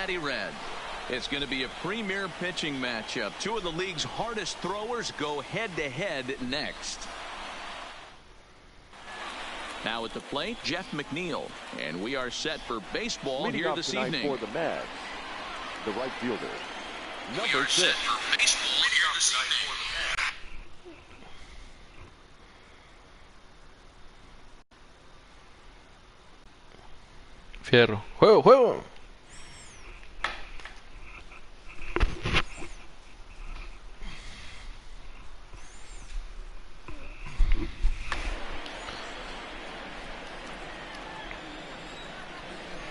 Cincinnati Red. It's going to be a premier pitching matchup. Two of the league's hardest throwers go head-to-head next. Now at the plate, Jeff McNeil. And we are set for baseball Leading here this evening. For the Mets, the right fielder, number 6. Fierro. Juego, juego.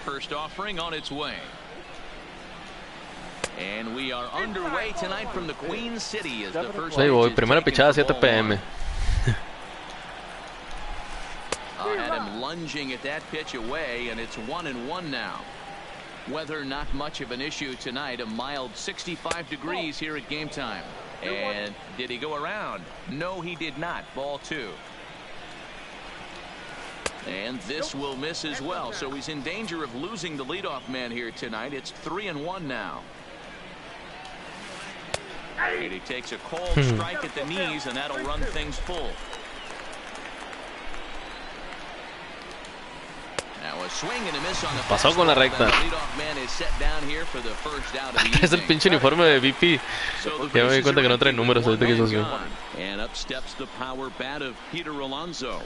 First offering on its way. And we are underway tonight from the Queen City as the first. Ahí voy, primera pichada 7 p.m. Had him lunging at that pitch away, and it's 1-1 now. Weather not much of an issue tonight. A mild 65 degrees here at game time. And did he go around? No, he did not. Ball 2. And this will miss as well, so he's in danger of losing the leadoff man here tonight. It's 3-1 now. And he takes a cold strike at the knees, and that'll run things full. Now a swing and a miss on the pasó con la recta. Es el pinche uniforme de VP. Ya me di cuenta que no trae números ahorita que hizo así. And up steps the power bat of Peter Alonso.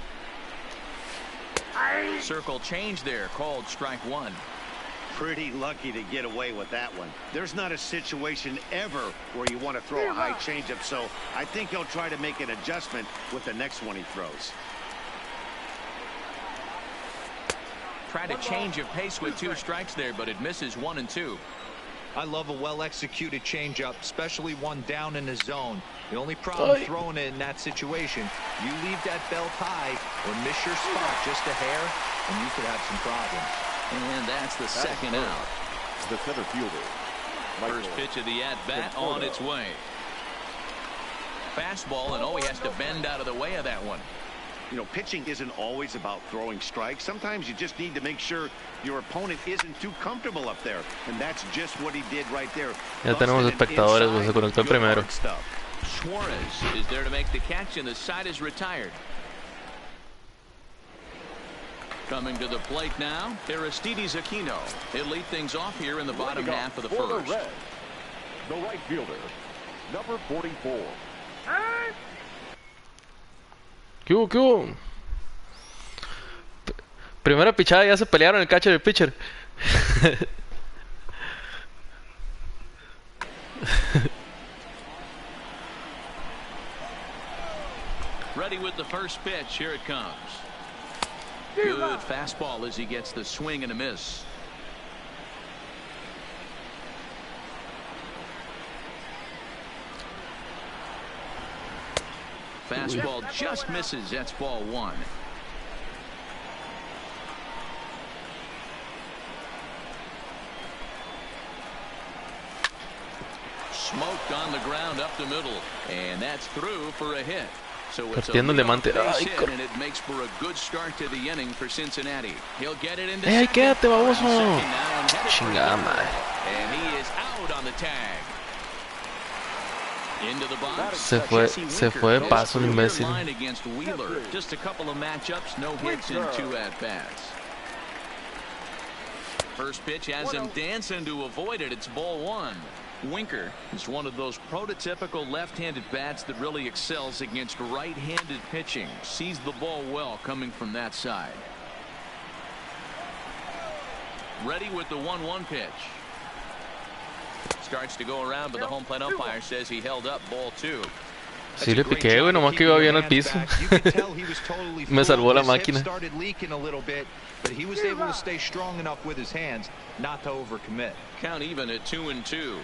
Circle change there, called strike 1. Pretty lucky to get away with that one. There's not a situation ever where you want to throw a high changeup, so I think he'll try to make an adjustment with the next one he throws. Try to change of pace with 2 strikes there, but it misses 1 and 2. I love a well-executed changeup, especially one down in the zone. The only problem throwing it in that situation, you leave that belt high or miss your spot just a hair, and you could have some problems. And that's the second out. The center fielder. First pitch of the at-bat on its way. Fastball, and he has to bend out of the way of that one. You know, pitching isn't always about throwing strikes. Sometimes you just need to make sure your opponent isn't too comfortable up there. And that's just what he did right there. Ya tenemos espectadores, pues se conectó el primero. Suarez is there to make the catch, and the side is retired. Coming to the plate now, Aristides Aquino. He'll lead things off here in the bottom half of the first. The right fielder, number 44. ¿Qué hubo? ¿Qué hubo? Primera pichada, ya se pelearon el catcher y el pitcher. Ready with the first pitch. Here it comes. Good fastball as he gets the swing and a miss. Fastball just misses. That's ball 1. Smoked on the ground up the middle, and that's through for a hit. So it's a base hit, and it makes for a good start to the inning for Cincinnati. He'll get it into quédate, baboso. Chingada madre. And he is out on the tag. Into the box. Se fue de paso el imbécil. Against Wheeler. Just a couple of matchups, no hits in 2 at-bats. First pitch has him dancing to avoid it. It's ball 1. Winker is one of those prototypical left-handed bats that really excels against right-handed pitching. Sees the ball well coming from that side. Ready with the 1-1 pitch. Starts to go around, but the home plate umpire says he held up ball 2. Sí le piqué, güey, nomás que iba bien al piso. Me salvó la máquina. Started leaking a little bit, but he was able to stay strong enough with his hands not to overcommit. Count even at 2-2.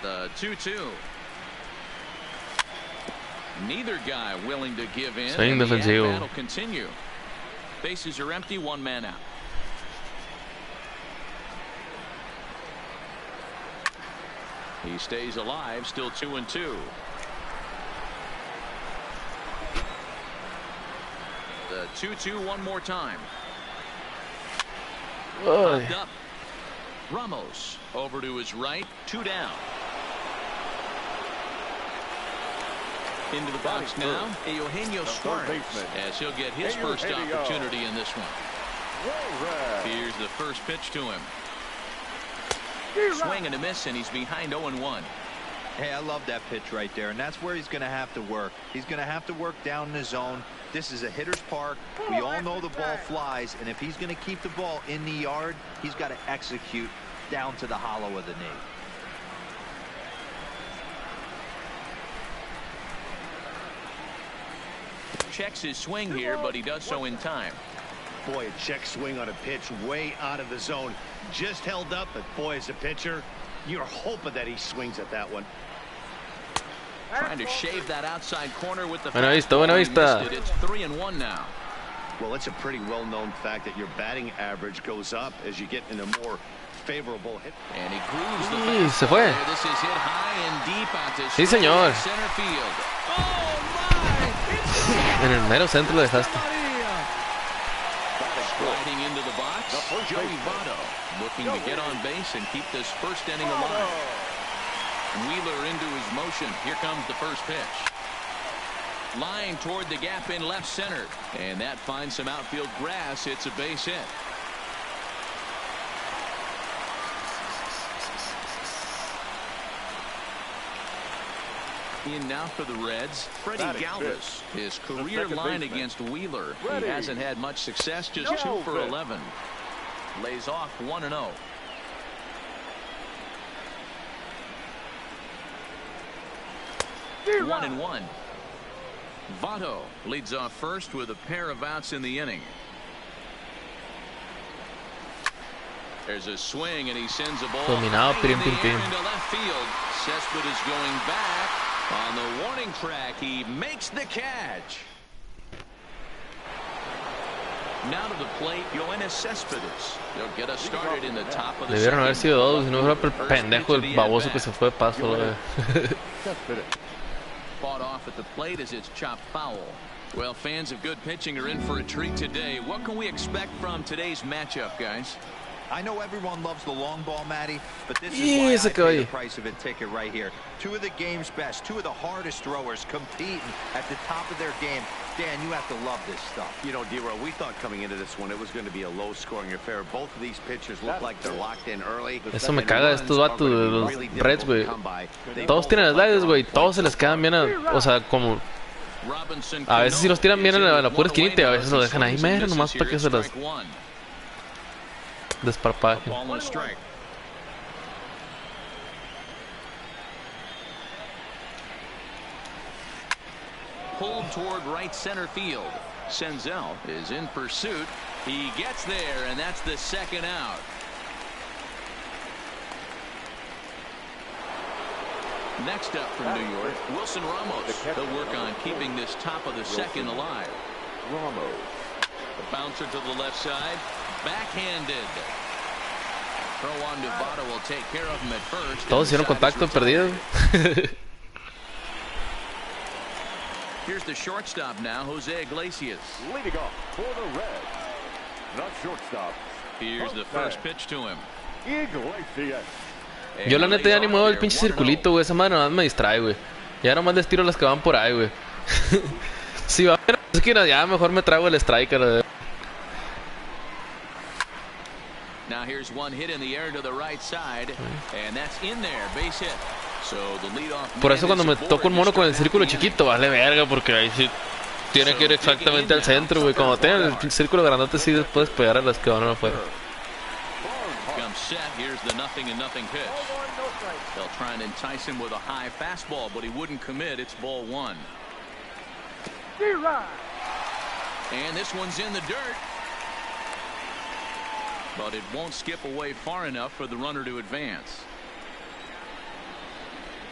The 2-2. Neither guy willing to give in. Soy indefensivo. The battle continue. Bases are empty, 1 man out. He stays alive, still 2-2. The 2-2 one more time. Up. Ramos over to his right. 2 down. Into the box now, Eugenio Suarez, as he'll get his first opportunity in this one. Here's the first pitch to him. Swing and a miss, and he's behind 0-1. Hey, I love that pitch right there, and that's where he's going to have to work. He's going to have to work down in the zone. This is a hitter's park. We all know the ball flies, and if he's going to keep the ball in the yard, he's got to execute down to the hollow of the knee. Checks his swing here, but he does so in time. Boy, a check swing on a pitch way out of the zone. Just held up, but boy, as a pitcher, you're hoping that he swings at that one. Trying to shave that outside corner with the Buena vista, buena vista. It's 3-1 now. Well, it's a pretty well-known fact that your batting average goes up as you get in a more favorable hit. And he grooves the se fue. This is hit high and deep out to Sí, señor. center field. En el mero centro lo dejaste. Sliding into the box, Joey Votto looking to get on base and keep this first inning alive. Wheeler into his motion. Here comes the first pitch. Line toward the gap in left center, and that finds some outfield grass. It's a base hit. In now for the Reds, Freddie Galvis. His career line against Wheeler. He hasn't had much success, just 2 for 11. Lays off 1-0. One and one. Votto leads off first with a pair of outs in the inning. There's a swing, and he sends a ball Dominado, high in the pim, pim, air pim. into left field. Cespedes going back on the warning track. He makes the catch. Now to the plate, Yoenis Cespedes. They'll get us started in the top of the Debieron haber second. sido dos, si no fuera por el pendejo el baboso que se fue de paso. Fought off at the plate as it's chopped foul. Well, fans of good pitching are in for a treat today. What can we expect from today's matchup, guys? I know everyone loves the long ball, Matty, but this is Yeah, why it's I a pay guy. the price of a ticket right here. Two of the game's best, two of the hardest throwers competing at the top of their game. Dan, you have to love this stuff. You know, D-Roy, we thought coming into this one it was going to be a low-scoring affair. Both of these pitchers look like they're locked in early. Eso me caga de estos vatos de los Reds, güey. Todos tienen sliders, güey. Todos se les quedan bien, o sea, como a veces sí los tiran bien a la pura esquinita y a veces lo dejan ahí mero nomás para que se las desparpajen. Pulled toward right center field. Senzel is in pursuit. He gets there, and that's the second out. Next up from New York, Wilson Ramos. They'll work on keeping this top of the second alive. Ramos. The bouncer to the left side. Backhanded. Throw on to Votto will take care of him at first. Todos hicieron contacto perdido. Here's the shortstop now, Jose Iglesias. Leading off for the Reds. The shortstop. Here's the first pitch to him. Iglesias. Yo la neta ya ni muevo el pinche circulito, güey. Esa madre nada más me distrae, güey. Ya nomás les tiro las que van por ahí, güey. Si va a ver las esquinas, ya mejor me trago el striker. Now here's one hit in the air to the right side, and that's in there, base hit. So the leadoff Por eso man cuando me is toco un mono con el círculo chiquito, vale verga, porque ahí sí tiene que ir exactamente al centro, güey. Cuando tenga el círculo grandote, sí después pegar a las que van afuera. Comes set. Here's the 0-0 pitch. They'll try and entice him with a high fastball, but he wouldn't commit. It's ball one. And this one's in the dirt. But it won't skip away far enough for the runner to advance.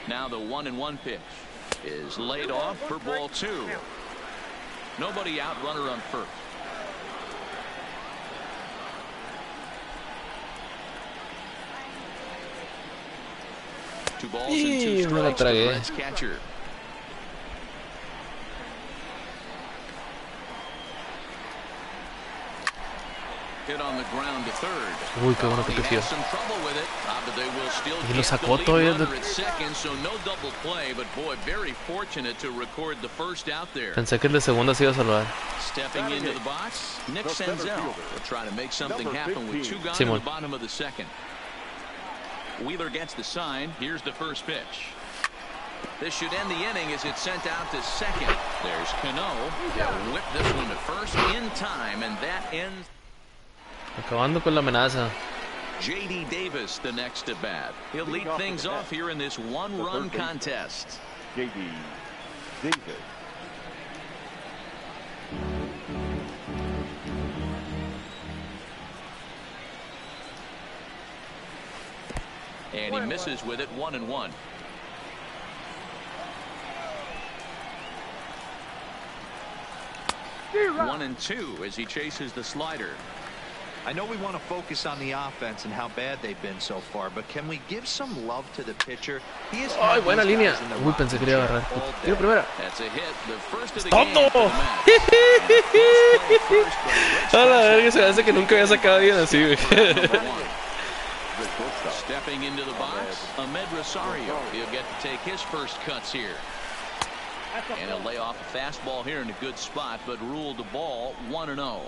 Now the 1-1 pitch is laid off for ball two. Nobody out, runner on first. Two balls and two strikes for the Reds catcher. Hit on the ground to third. Uy, qué bueno que te He has fío. some trouble with it, but they will still Y lo get sacó the lead todavía runner at second, so no double play, but boy, very fortunate to record the first out there. Pensé que el de segunda se iba a salvar. Stepping into the box, Nick Senzel will try to make something happen with 2 gone in Simon. the bottom of the second. Wheeler gets the sign. Here's the first pitch. This should end the inning as it's sent out to second. There's Cano. They'll whip this one to first in time, and that ends. Acabando con la amenaza. J.D. Davis, the next at bat. He'll lead things off here in this one-run contest. J.D. Davis. And he misses with it, 1-1. One and two as he chases the slider. I know we want to focus on the offense and how bad they've been so far, but can we give some love to the pitcher? He has Ay, buena línea. Uy, pensé que le iba a agarrar. Tiro primera. That's a hit. The first of the ¡Tonto! game for the Mets. A la verga, se hace que nunca había sacado bien así, güey. Stepping into the box, Ahmed Rosario. He'll get to take his first cuts here. And he'll lay off a fastball here in a good spot, but ruled the ball 1-0.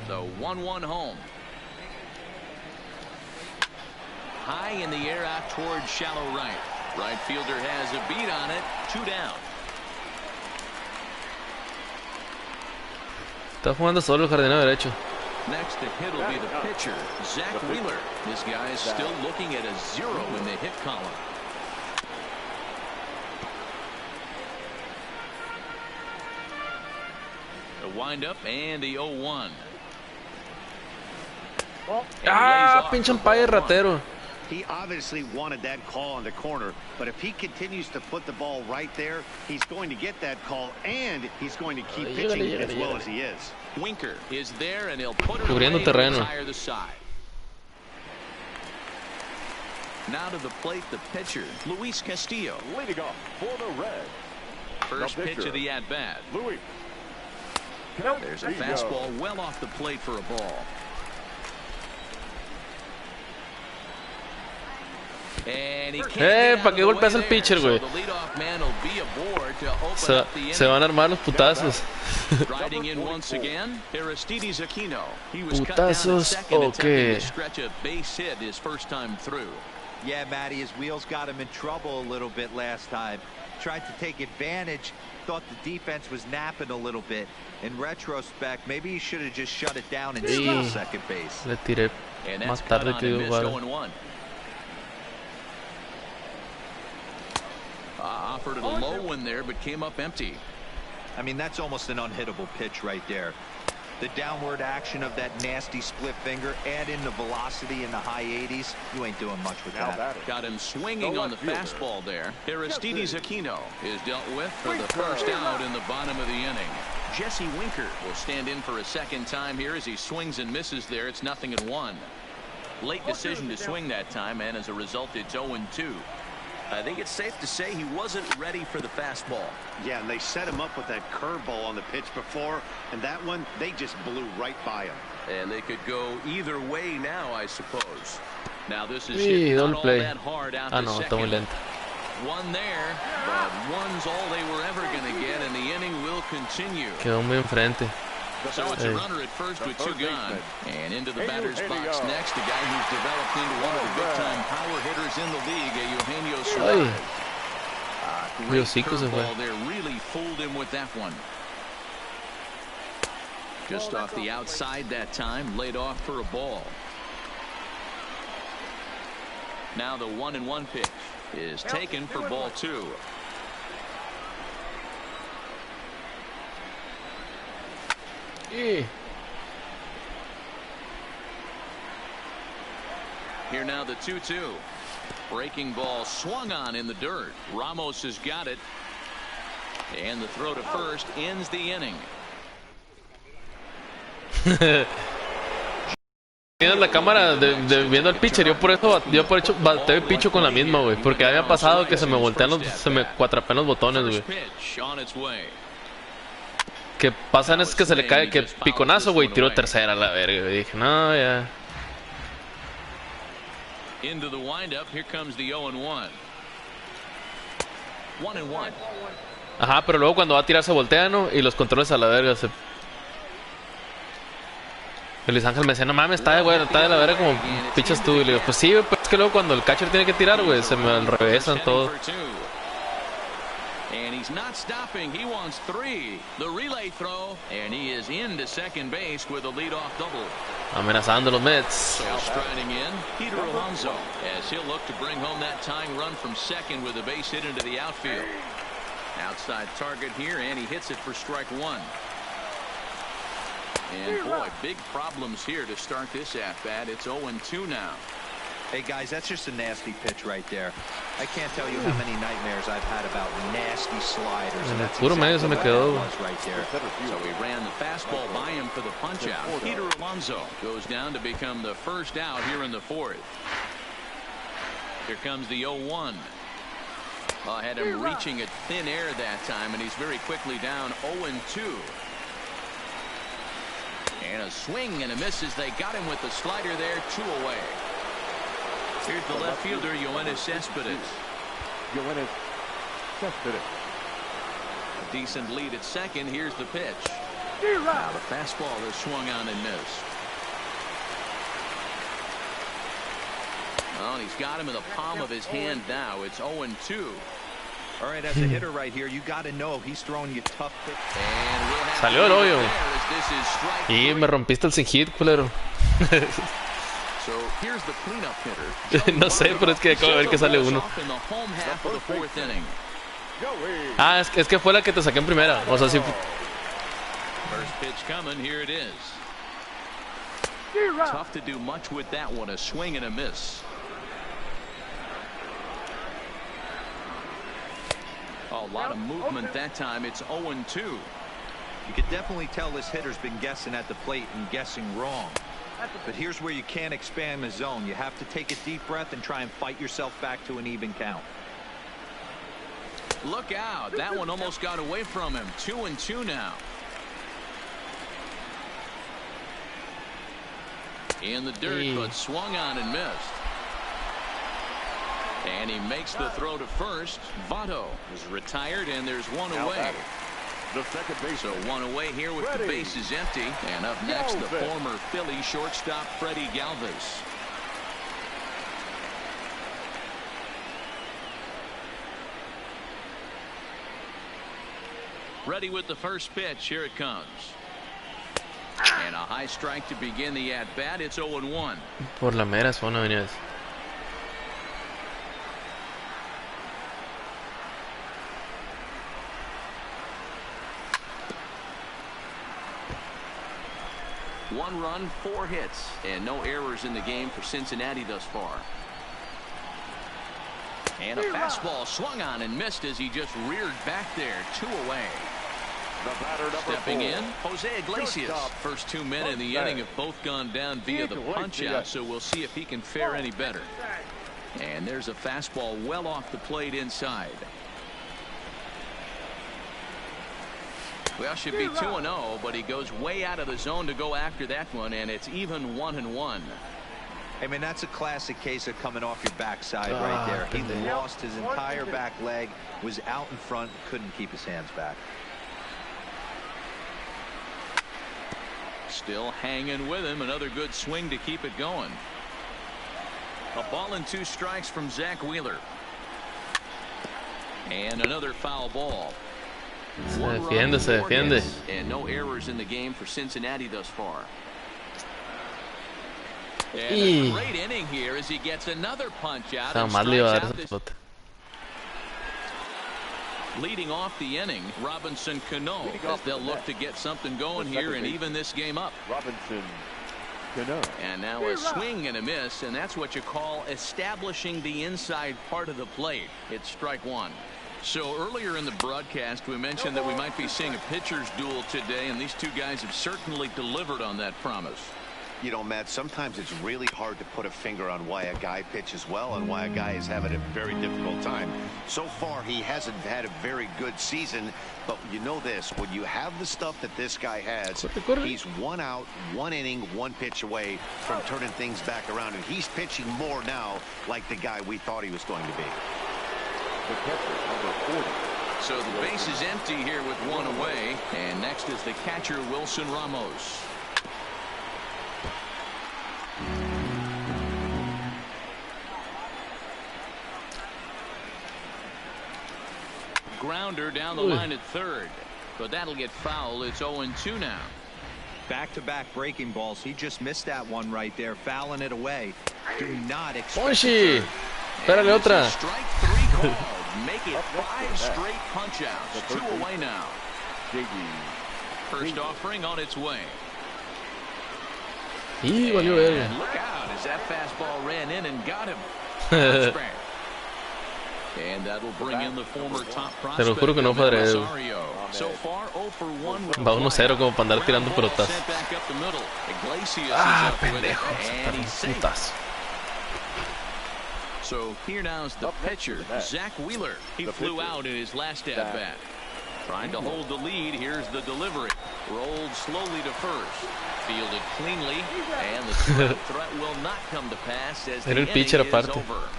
So 1-1 home. High in the air out towards shallow right. Right fielder has a beat on it. 2 down. Está jugando solo el jardinero derecho. Next to hit will be the pitcher, Zach Wheeler. This guy is still looking at a 0 in the hit column. The windup and the 0-1. Ah, pinche umpire ratero. He obviously wanted that call on the corner, but if he continues to put the ball right there, he's going to get that call, and he's going to keep pitching as well as he is. Winker is there, and he'll put it Cubriendo away to terreno. retire the side. Now to the plate, the pitcher, Luis Castillo. Leading off for the Reds. First The pitch pitcher, of the at-bat. Louis. There's a fastball well off the plate for a ball. And he ¿para qué golpeas al pitcher, güey? Se van a armar los putazos. Riding in once again, Aristides Aquino. He was cut down at Putazos, second, attempting okay. to stretch a base hit his first time through. Yeah, Matty, his wheels got him in trouble a little bit last time. Tried to take advantage, thought the defense was napping a little bit. In retrospect, maybe he should have just shut it down and steal second base. Le tiré And más that's cut tarde on que and digo, missed vale. 0-1. Offered it a low one there, but came up empty. I mean, that's almost an unhittable pitch right there. The downward action of that nasty split finger, add in the velocity in the high 80s, you ain't doing much with that. Got him swinging on the fastball there. Aristides Aquino is dealt with for the first out in the bottom of the inning. Jesse Winker will stand in for a second time here as he swings and misses there. It's 0-1. Late decision to swing that time, and as a result, it's 0-2. I think it's safe to say he wasn't ready for the fastball. Yeah, and they set him up with that curveball on the pitch before, and that one, they just blew right by him. And they could go either way now, I suppose. Now this is Sí, hit double not all play. that hard out Ah, to no, está second. muy lento. One there, but one's all they were ever going to get, and the inning will continue. Quedó muy enfrente. So it's a runner at first with 2 gone. And into the batter's box next, a guy who's developed into one of the big-time power hitters in the league, Eugenio Suarez. Great Diosico se fue. curveball there, really fooled him with that one. Just off the outside that time, laid off for a ball. Now the 1-1 pitch is taken for ball 2. Yeah. Here now the 2-2. Breaking ball swung on in the dirt. Ramos has got it. And the throw to first ends the inning. Tienes la cámara viendo al pitcher, yo por hecho bateo y picho con la misma, güey, porque a mí me ha pasado que se me voltean se me cuatrapean los botones, güey. Que pasan es que se le cae, que piconazo, güey, tiro tercera a la verga, y dije, no, ya. Into the windup, here comes the 0-1. 1-1. Ajá, pero luego cuando va a tirar se voltea, ¿no? Y los controles a la verga se... Luis Ángel me decía, no mames, está de la verga como pichas tú. Y le digo, pues sí, pues es que luego cuando el catcher tiene que tirar, güey, se me revesan todo. And he's not stopping. He wants 3. The relay throw, and he is into second base with a leadoff double. Amenazando los Mets. So striding in, Peter Alonso, as he'll look to bring home that tying run from second with a base hit into the outfield. Outside target here, and he hits it for strike 1. And boy, big problems here to start this at-bat. It's 0-2 now. Hey guys, that's just a nasty pitch right there. I can't tell you how many nightmares I've had about nasty sliders. And that's puro medio se me quedó right there. So he ran the fastball by him for the punch-out. Peter Alonso goes down to become the first out here in the 4th. Here comes the 0-1. Had him reaching at thin air that time, and he's very quickly down 0-2. And a swing and a miss as they got him with the slider there, 2 away. Here's the left fielder, Yoenis Cespedes. A decent lead at second. Here's the pitch. Now the fastball is swung on and missed. Well, and he's got him in the palm of his hand now. It's 0-2. All right, as a hitter right here, you got to know he's throwing you tough pitch. Salió el hoyo. Y me rompiste el sin hit, culero. So here's the cleanup hitter. No sé, pero es que acabo de ver que sale uno. Ah, es que fue la que te saqué en primera. O sea, sí. First pitch coming, here it is. Tough to do much with that one, a swing and a miss. A lot of movement that time. It's 0-2. You could definitely tell this hitter's been guessing at the plate and guessing wrong. But here's where you can't expand the zone. You have to take a deep breath and try and fight yourself back to an even count. Look out. That one almost got away from him. 2-2 now. In the dirt, but swung on and missed. And he makes the throw to first. Votto is retired, and there's one away. The second base. So one away here with the bases empty. And up next, the former Philly shortstop, Freddie Galvis. Ready with the first pitch. Here it comes. And a high strike to begin the at-bat. It's 0-1. Por la mera zona venías. One run, 4 hits, and no errors in the game for Cincinnati thus far. And a fastball swung on and missed as he just reared back there. 2 away. The batter, Stepping in, Jose Iglesias. First 2 men in the inning have both gone down via the punch-out, so we'll see if he can fare any better. And there's a fastball well off the plate inside. Well, should be 2-0, but he goes way out of the zone to go after that one, and it's even 1-1. I mean, that's a classic case of coming off your backside right there. He lost his entire back leg, was out in front, couldn't keep his hands back. Still hanging with him. Another good swing to keep it going. A ball and 2 strikes from Zach Wheeler. And another foul ball. Se defiende. And no errors in the game for Cincinnati thus far. And a great inning here as he gets another punch out. Leading off the inning, Robinson Cano, as they'll look to get something going here and even this game up. Robinson Cano. And now a swing and a miss, and that's what you call establishing the inside part of the plate. It's strike 1. So earlier in the broadcast, we mentioned that we might be seeing a pitcher's duel today, and these two guys have certainly delivered on that promise. You know, Matt, sometimes it's really hard to put a finger on why a guy pitches well and why a guy is having a very difficult time. So far, he hasn't had a very good season, but you know this, when you have the stuff that this guy has, he's 1 out, 1 inning, 1 pitch away from turning things back around, and he's pitching more now like the guy we thought he was going to be. The catcher, number 40. So the base is empty here with 1 away, and next is the catcher, Wilson Ramos. Grounder down the line at third, but that'll get foul. It's 0-2 now. Back-to-back breaking balls. He just missed that one right there, fouling it away. Do not expect. Ponchi, espérale otra. Strike 3 called. Make it 5 straight punch-outs. 2 away now. First offering on its way. Y valió verga. Look out as that fastball ran in and got him. And that'll bring in the former top prospect. Te lo juro que no fue adrede. So far, 0 for 1 with Va 1-0 como para andar tirando pelotas. Ah, pendejo. Putas. So here now is the pitcher, Zach Wheeler. He flew out in his last at-bat. Trying to hold the lead. Here's the delivery. Rolled slowly to first. Fielded cleanly. And the threat will not come to pass as the inning is over.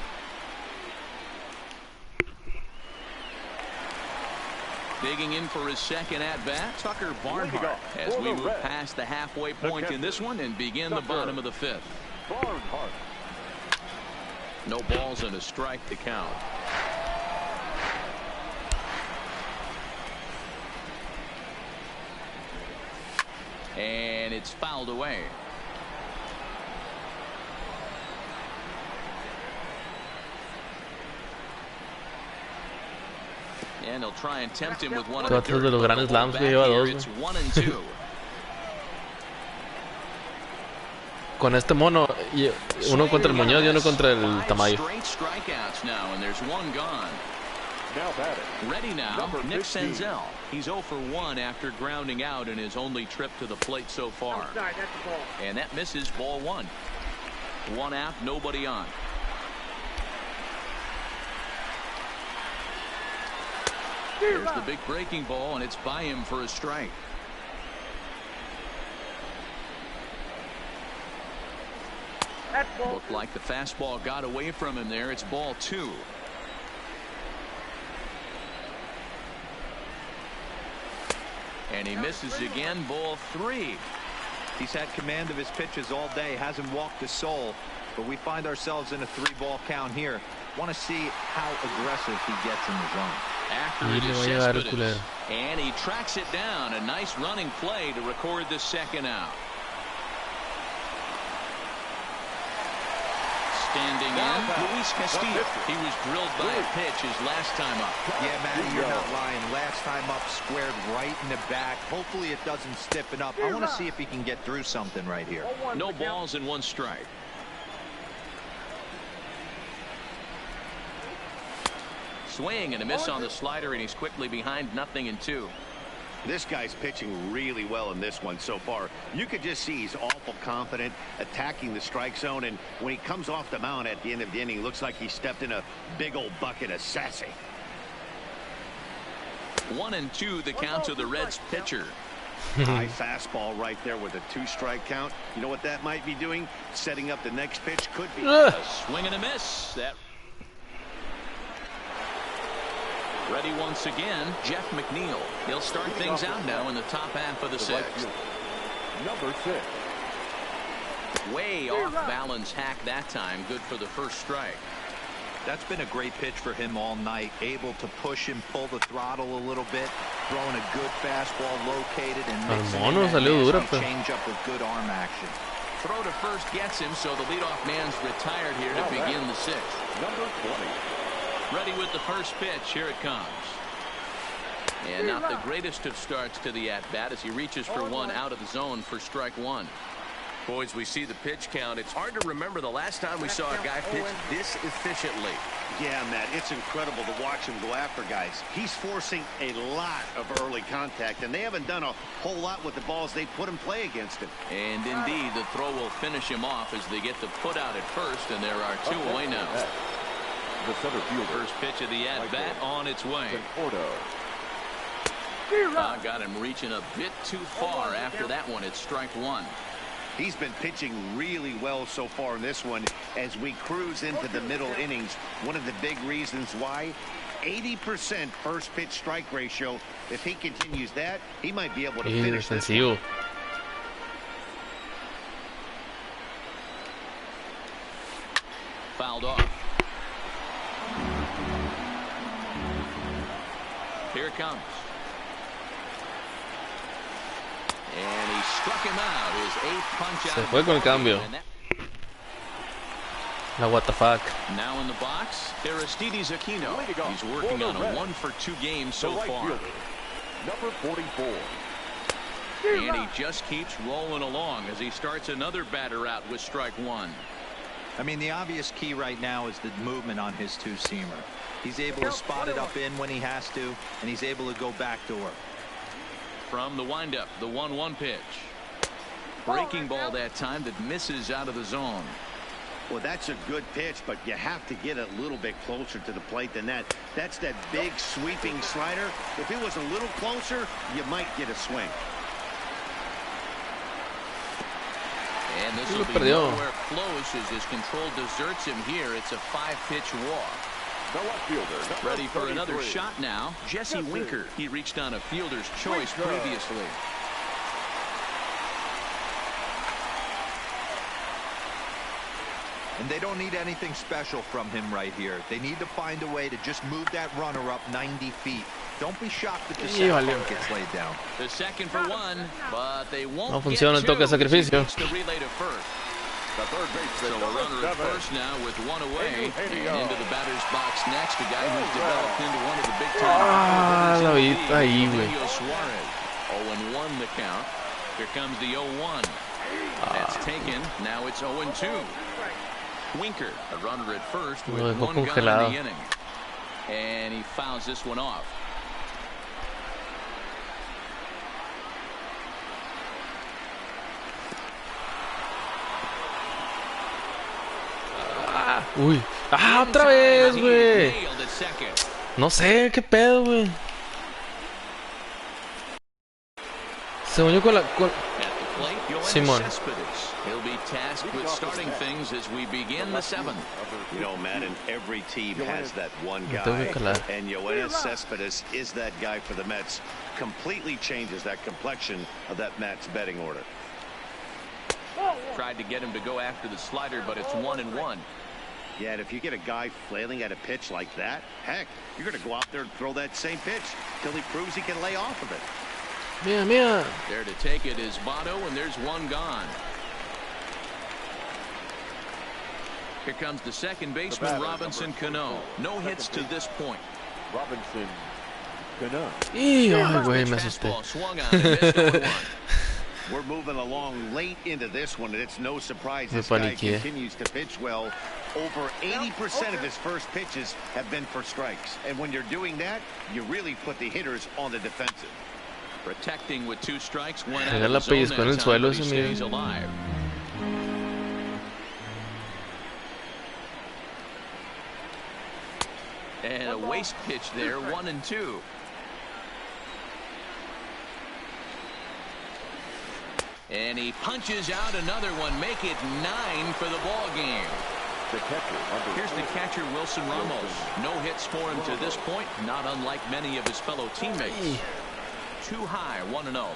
Digging in for his second at-bat, Tucker Barnhart, as we move past the halfway point in this one and begin the bottom of the 5th. No balls and a strike to count. And it's fouled away. And they'll try and tempt him with one of the de los grandes slams que lleva dos. It's 1-2. Con este mono, uno contra el Muñoz y uno contra el Tamayo. Straight strikeouts now, and there's 1 gone. Ready now, Nick Senzel. He's 0 for 1 after grounding out in his only trip to the plate so far. And that misses, ball 1. 1 out, nobody on. There's the big breaking ball, and it's by him for a strike. Looked like the fastball got away from him there. It's ball 2. And he misses again, ball 3. He's had command of his pitches all day, hasn't walked a soul, but we find ourselves in a 3-ball count here. Want to see how aggressive he gets in the zone. After it is Cespedes, and he tracks it down. A nice running play to record the second out. Standing in, Luis Castillo. He was drilled by a pitch his last time up. Yeah, Matty, you're not lying. Last time up, squared right in the back. Hopefully it doesn't stiffen up. I want to see if he can get through something right here. No balls and 1 strike. Swing and a miss on the slider, and he's quickly behind 0-2. This guy's pitching really well in this one so far. You could just see he's awful confident attacking the strike zone, and when he comes off the mound at the end of the inning, looks like he stepped in a big old bucket of sassy. 1-2 the count to the Reds pitcher. High fastball right there with a 2-strike count. You know what that might be doing? Setting up the next pitch. Could be a swing and a miss. That ready once again, Jeff McNeil. He'll start things out now in the top half of the 6th. Number 6. Way off balance hack that time. Good for the first strike. That's been a great pitch for him all night. Able to push him, pull the throttle a little bit, throwing a good fastball located and mixing in that change up with good arm action. Throw to first gets him, so the leadoff man's retired here to begin the 6th. Number 20. Ready with the first pitch. Here it comes. And not the greatest of starts to the at-bat as he reaches for 1 out of the zone for strike 1. Boys, we see the pitch count. It's hard to remember the last time we saw a guy pitch this efficiently. Yeah, Matt, it's incredible to watch him go after guys. He's forcing a lot of early contact, and they haven't done a whole lot with the balls they put in play against him. And indeed, the throw will finish him off as they get the put out at first, and there are two away now. The center fielder. First pitch of the at-bat on its way. Got him reaching a bit too far after that one. It's strike one. He's been pitching really well so far in this one as we cruise into the middle innings. One of the big reasons why, 80% first pitch strike ratio. If he continues that, he might be able to finish this one. Fouled off. Here it comes. And he struck him out. His eighth punch out. Se fue con el cambio. No, what the fuck. Now in the box, Aristides Aquino. He's working on a 1-for-2 game so far. Number 44. And he just keeps rolling along as he starts another batter out with strike one. I mean, the obvious key right now is the movement on his two-seamer. He's able to spot it up in when he has to, and he's able to go backdoor. From the windup, the 1-1 pitch. Breaking ball that time that misses out of the zone. Well, that's a good pitch, but you have to get a little bit closer to the plate than that. That's that big sweeping slider. If it was a little closer, you might get a swing. And this will be nowhere close as his control deserts him here. It's a 5-pitch walk. The left fielder. Ready for another shot now. Jesse Winker. He reached on a fielder's choice previously. And they don't need anything special from him right here. They need to find a way to just move that runner up 90 feet. Don't be shocked if the second gets laid down. The second for one, but they won't. No funciona el toque de sacrificio. The relay to first. So a runner at first now with one away, and into the batter's box next, a guy who's developed into one of the big time. La vida ahí, güey. Suarez. 0-1 the count. Here comes the 0-1. That's taken. Now it's 0-2. Winker, a runner at first with one gun in the inning, and he fouls this one off. Uy. Ah, otra vez, güey. No sé, qué pedo, güey. Se unió con la... Simón. He'll be tasked with starting things as we begin the seventh. You know, Matt, and every team has that one guy, and Yoenis Cespedes is that guy for the Mets. Completely changes that complexion of that Mets betting order. Tried to get him to go after the slider, but it's 1-1. Yeah, and if you get a guy flailing at a pitch like that, heck, you're going to go out there and throw that same pitch till he proves he can lay off of it. Mira. There to take it is Votto, and there's one gone. Here comes the second baseman, Robinson Cano. No hits to this point. Robinson Cano. Ay, güey, me asusté. We're moving along late into this one, and it's no surprise this guy continues to pitch well. Over 80% of his first pitches have been for strikes. And when you're doing that, you really put the hitters on the defensive. Protecting with 2 strikes, one out of the zone that time, but he stays alive. And a waste pitch there, 1-2. And he punches out another one, make it 9 for the ball game. Here's the catcher, Wilson Ramos. No hits for him to this point, not unlike many of his fellow teammates. Too high, 1-0.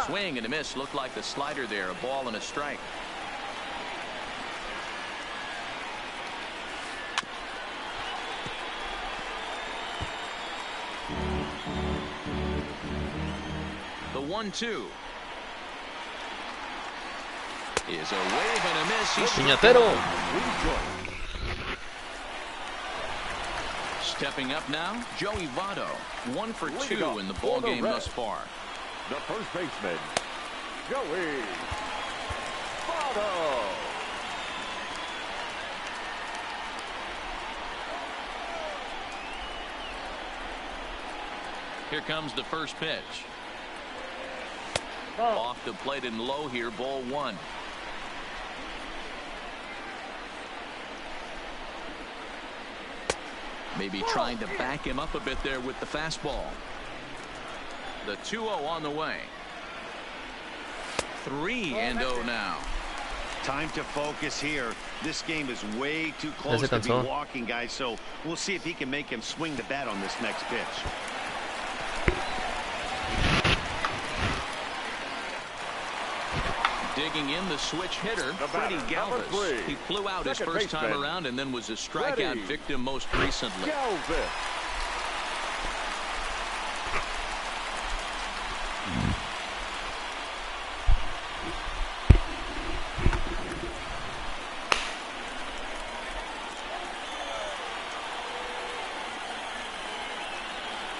Swing and a miss, looked like the slider there, a ball and a strike. The 1-2 is a wave and a miss. Piñatero. Stepping up now, Joey Votto. 1 for 2 in the ball game thus far. The first baseman, Joey Votto. Here comes the first pitch. Off the plate and low here, ball 1. Maybe trying to back him up a bit there with the fastball. The 2-0 on the way. 3-0 now. Time to focus here. This game is way too close to be walking, guys, so we'll see if he can make him swing the bat on this next pitch. Digging in the switch hitter, Freddie Galvis. He flew out his first time around and then was a strikeout victim most recently.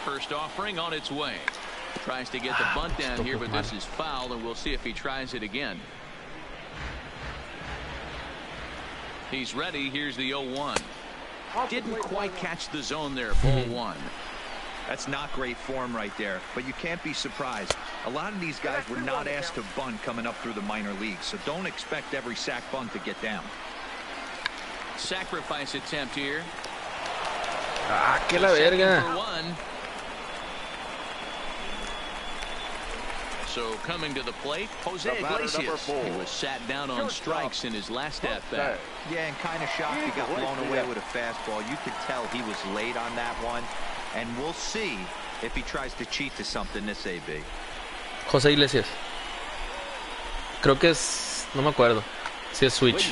First offering on its way. Tries to get the bunt down here, but this is foul, and we'll see if he tries it again. He's ready. Here's the 0-1. Didn't quite catch the zone there. Ball 1. That's not great form right there, but you can't be surprised. A lot of these guys were not asked to bunt coming up through the minor leagues, so don't expect every sack bunt to get down. Sacrifice attempt here. Ah, que la verga. So coming to the plate, Jose Iglesias. He was sat down on strikes in his last at-bat. Yeah, and kind of shocked he got blown away with a fastball. You could tell he was late on that one, and we'll see if he tries to cheat to something this AB. Jose Iglesias. Creo que es, no me acuerdo. Si es switch.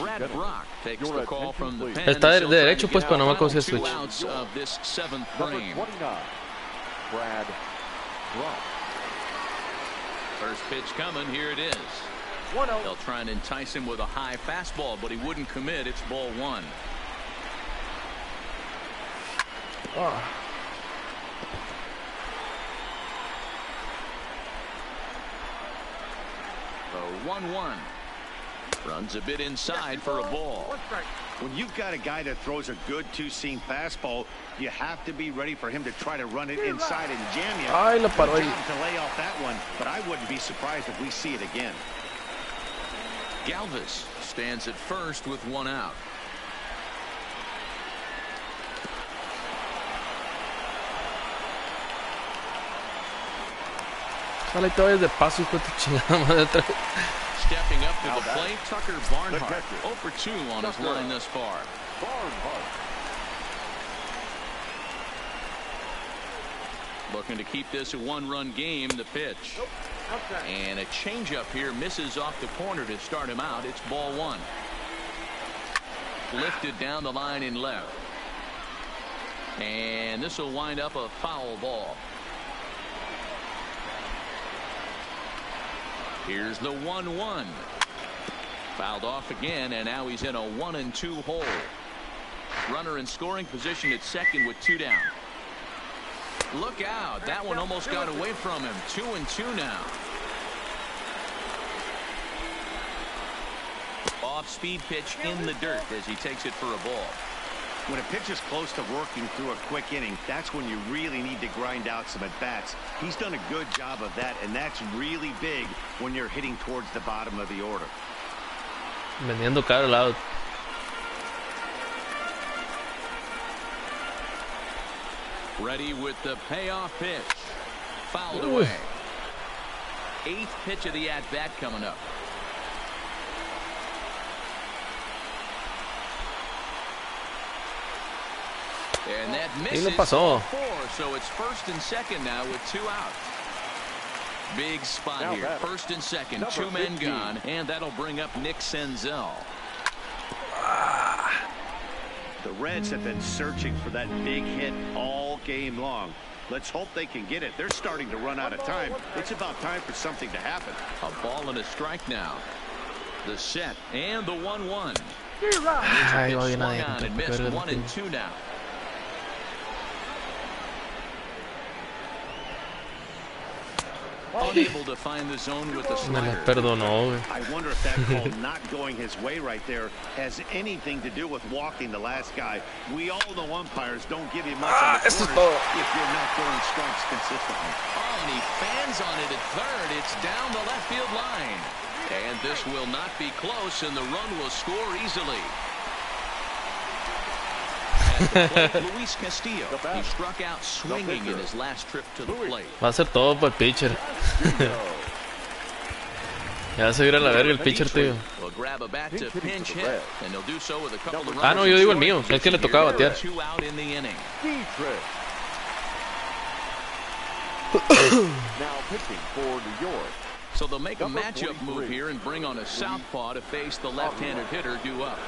Está de derecho pues, pero no me acuerdo si es switch. Brad Brock. First pitch coming. Here it is. They'll try and entice him with a high fastball, but he wouldn't commit. It's ball 1. The 1-1. Runs a bit inside for a ball. When you've got a guy that throws a good two-seam fastball, you have to be ready for him to try to run it inside and jam you. Ay, la paró ahí. To lay off that one, but I wouldn't be surprised if we see it again. Galvis stands at first with 1 out. Sale todavía de paso, hijo de tu chingada madre. Stepping up to the plate, Tucker Barnhart. 0 for 2 on his line thus far. Looking to keep this a 1-run game. The pitch. And a changeup here misses off the corner to start him out. It's ball 1. Lifted down the line in left. And this will wind up a foul ball. Here's the 1-1. Fouled off again, and now he's in a 1-2 hole. Runner in scoring position at second with 2 down. Look out. That one almost got away from him. 2-2 now. Off-speed pitch in the dirt as he takes it for a ball. When a pitch is close to working through a quick inning, that's when you really need to grind out some at-bats. He's done a good job of that, and that's really big when you're hitting towards the bottom of the order. Vendiendo caro el out. Ready with the payoff pitch. Fouled away. 8th pitch of the at-bat coming up. And that misses for 4, so it's 1st and 2nd now with 2 outs. Big spot now here. 1st and 2nd, 2 men gone, and that'll bring up Nick Senzel. The Reds have been searching for that big hit all game long. Let's hope they can get it. They're starting to run out of time. It's about time for something to happen. A ball and a strike now. The set and the 1-1. Ay, Swung on and missed. 1-2 now. unable to find the zone with the Me la slider. perdonó, güey. I wonder if that call not going his way right there has anything to do with walking the last guy. We all know umpires don't give you much on the corners if you're not throwing strikes consistently. Oh, and he fans on it at third. It's down the left field line. And this will not be close, and the run will score easily. At the plate, Luis Castillo. He struck out swinging in his last trip to the plate. Va a ser todo para el pitcher. Ya se vira a la verga el pitcher, tío. Will grab a bat to pinch hit, and he'll do so with a couple of runners. Ah, no, yo digo el mío. Es que le tocaba batear. 2 out in the inning. Now pitching for New York. So they'll make a matchup move here and bring on a southpaw to face the left-handed hitter due up.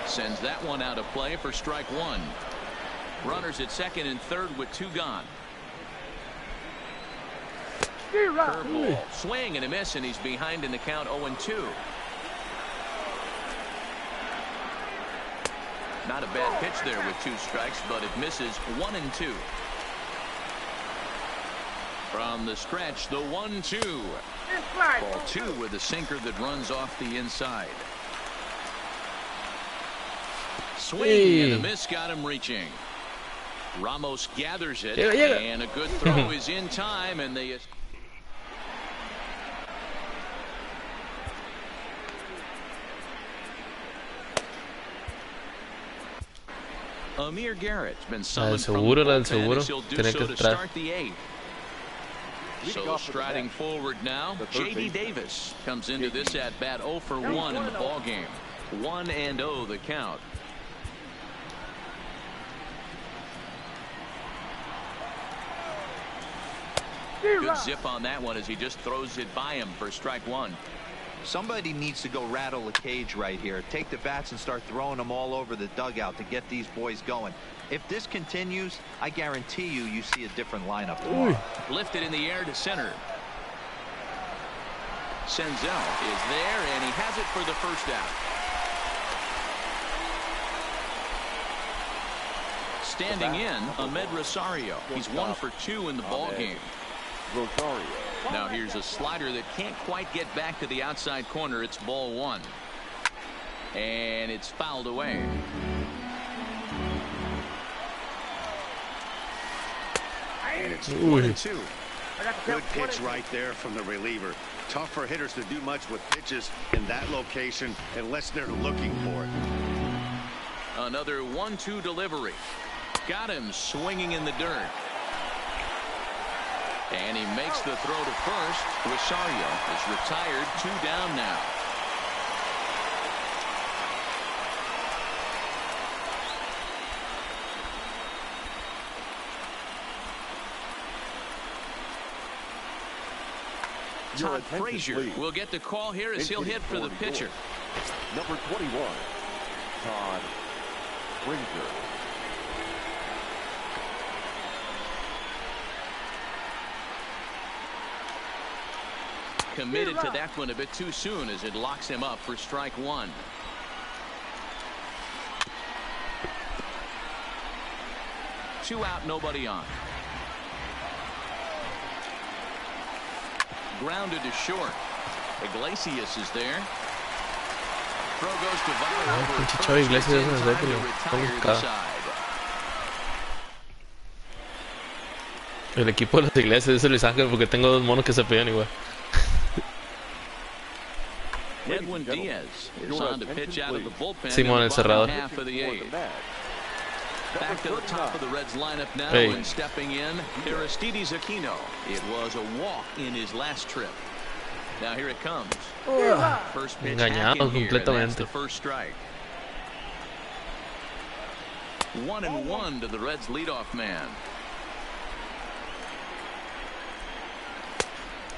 Sends that one out of play for strike one. Runners at second and third with 2 gone. Curveball, swing and a miss, and he's behind in the count 0-2. Not a bad pitch there with 2 strikes, but it misses 1-2. From the stretch, the 1-2. Ball 2 with a sinker that runs off the inside. Swing and a miss got him reaching. Ramos gathers it, and a good throw is in time, and they... Amir Garrett's been summoned from the bullpen, as he'll do so to start the 8th. So striding forward now, J.D. Davis comes into this at bat 0 for 1 in the ball game. 1-0 the count. Good zip on that one as he just throws it by him for strike one. Somebody needs to go rattle the cage right here. Take the bats and start throwing them all over the dugout to get these boys going. If this continues, I guarantee you see a different lineup tomorrow. Lifted in the air to center. Senzel is there, and he has it for the first out. Standing in, Ahmed Rosario. He's 1 for 2 in the ball game. Rosario. Now here's a slider that can't quite get back to the outside corner. It's ball 1. And it's fouled away. And it's 1-2. Good pitch right there from the reliever. Tough for hitters to do much with pitches in that location unless they're looking for it. Another 1-2 delivery. Got him swinging in the dirt. And he makes the throw to first. Rosario is retired, 2 down now. Todd Frazier will get the call here as he'll hit for the pitcher. Number 21, Todd Frazier. Committed to that one a bit too soon as it locks him up for strike one. Two out, nobody on. Grounded to short. Iglesias is there. Throw goes to Votto. Pinche Chavo Iglesias es de que lo pongo acá. El equipo de las Iglesias es Luis Ángel porque tengo 2 monos que se pegan igual. Edwin Diaz is on to pitch out of the bullpen. Simón el cerrador. Half of the 8th. Back to the top of the Reds lineup now, and stepping in, Aristides Aquino. It was a walk in his last trip. Now here it comes. First pitch Engañado completamente. That's the first strike. 1-1 to the Reds leadoff man.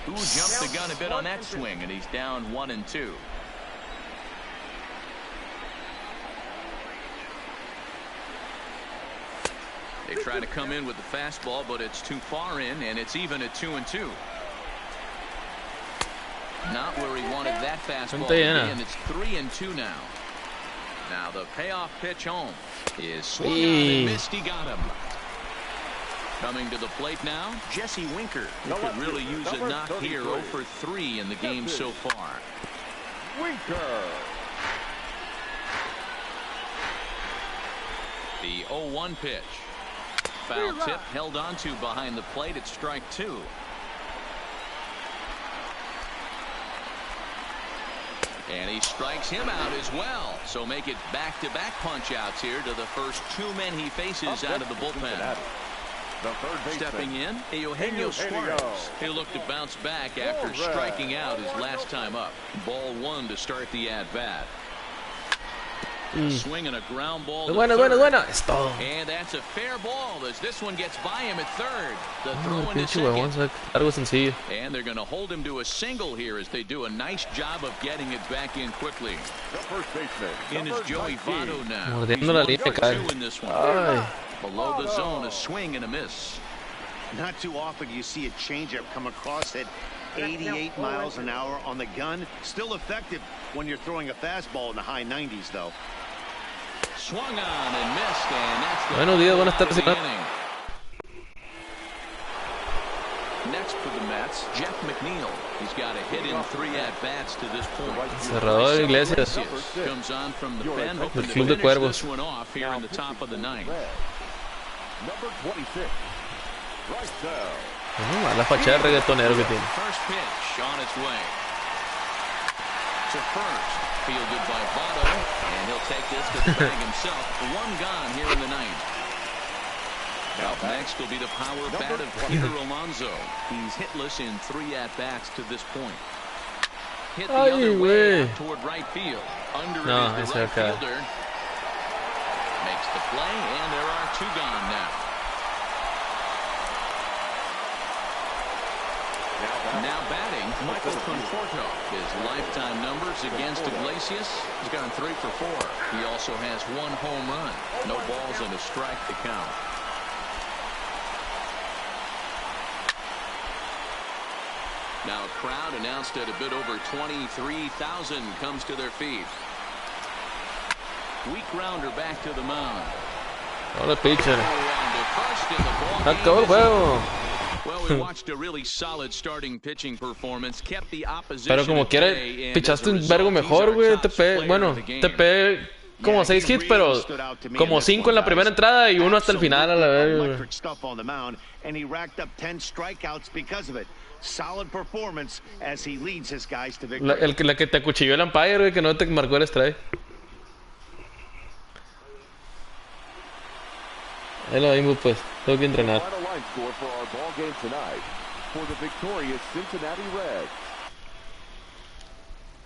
Who jumped the gun a bit on that swing, and he's down 1-2. They try to come in with the fastball, but it's too far in, and it's even at 2-2. Not where he wanted that fastball to be, and it's 3-2 now. Now the payoff pitch home is swung on and missed. He got him. Coming to the plate now, Jesse Winker. He could really use a knock here. 0 for 3 in the game so far. Winker. The 0-1 pitch. Foul tip held onto behind the plate at strike 2. And he strikes him out as well. So make it back-to-back punch-outs here to the first 2 men he faces out of the bullpen. Stepping in, Eugenio Suarez. He'll look to bounce back after striking out his last time up. Ball 1 to start the at-bat. Swing and a ground ball to Bueno. Es todo. And that's a fair ball as this one gets by him at third. The throw into second. Algo sencillo. And they're going to hold him to a single here as they do a nice job of getting it back in quickly. The first baseman. In is Joey Votto now. Mordiendo la línea, cae. In this one. Ay. Below the zone, a swing and a miss. Not too often you see a changeup come across at 88 miles an hour on the gun. Still effective when you're throwing a fastball in the high 90s, though. Swung on and missed, and that's the Buenos días, buenas tardes. inning. Next for the Mets, Jeff McNeil. He's got a hit in 3 at-bats to this point. Cerrador Iglesias. Comes on from the pen, hoping to Club de finish Cuervos. this one off here in the top of the 9th. Number 26. Right down. La fachada de reggaetonero que tiene. First pitch on its way. To first. Fielded by Votto, and he'll take this to the bag himself. 1 gone here in the 9th. Up next will be the power bat of Peter Alonso. He's hitless in 3 at-bats to this point. Hit the other way out toward right field. Under it is the right fielder. Makes the play, and there are 2 gone now. Now batting, Michael Conforto. His lifetime numbers against Iglesias. He's gone 3 for 4. He also has 1 home run. No balls and a strike to count. Now a crowd announced at a bit over 23,000 comes to their feet. Weak grounder back to the mound. Hola, pitcher. That's todo el juego. Well, we watched a really solid starting pitching performance. Kept the opposition. Pero como quiera, pichaste un vergo mejor, güey. Te pegué como 6 hits, pero como 5 en la primera entrada y 1 hasta el final a la vez. La que te acuchilló el umpire, güey, que no te marcó el strike. Ahí lo vimos, pues. Tengo que entrenar. Final line score for our ball game tonight. For the victorious Cincinnati Reds,